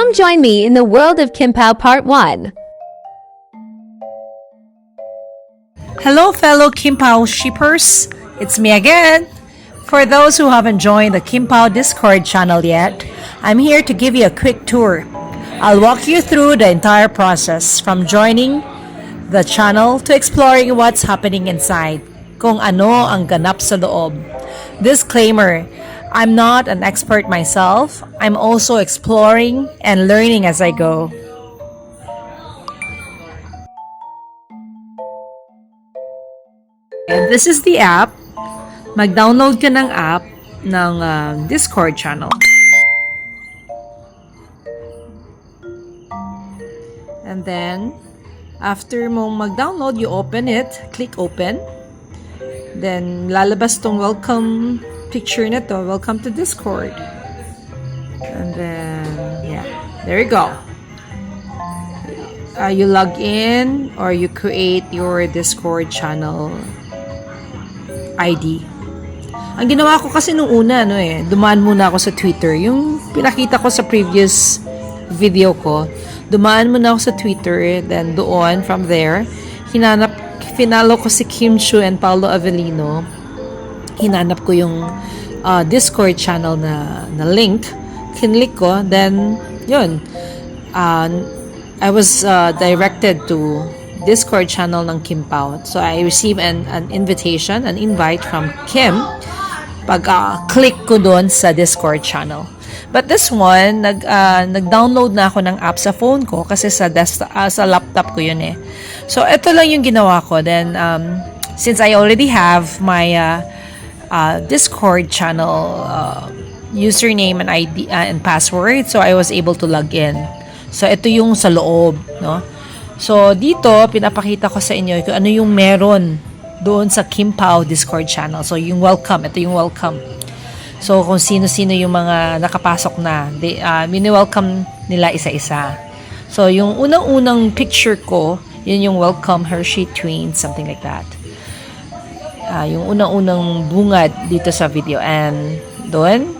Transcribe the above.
Come join me in the world of Kim Pao Part 1. Hello fellow Kim Pao shippers, it's me again. For those who haven't joined the Kim Pao Discord channel yet, I'm here to give you a quick tour. I'll walk you through the entire process from joining the channel to exploring what's happening inside, kung ano ang ganap sa loob. Disclaimer, I'm not an expert myself. I'm also exploring and learning as I go. And this is the app. Mag-download ka ng app ng Discord channel. And then, after mong mag-download, you open it. Click open. Then, lalabas tong welcome picture na to. Welcome to Discord. And then, yeah. There you go. You log in or you create your Discord channel ID. Ang ginawa ko kasi nung una, dumaan muna ako sa Twitter. Yung pinakita ko sa previous video ko, dumaan muna ako sa Twitter, then doon, from there, finalo ko si Kim Chu and Paolo Avellino. Hinanap ko yung Discord channel na link. Kinlik ko, then, yun. I was directed to Discord channel ng Kim Pao. So, I received an invitation, an invite from Kim pag-click ko doon sa Discord channel. But this one, nag-download na ako ng app sa phone ko kasi sa laptop ko yun eh. So, ito lang yung ginawa ko. Then, since I already have my Discord channel username and ID and password, so I was able to log in. So, ito yung sa loob, no? So, dito, pinapakita ko sa inyo kung ano yung meron doon sa Kim Pao Discord channel. So, yung welcome. Ito yung welcome. So, kung sino-sino yung mga nakapasok na, mini-welcome nila isa-isa. So, yung unang-unang picture ko, yun yung welcome Hershey Twins, something like that. Yung unang-unang bungad dito sa video. And doon,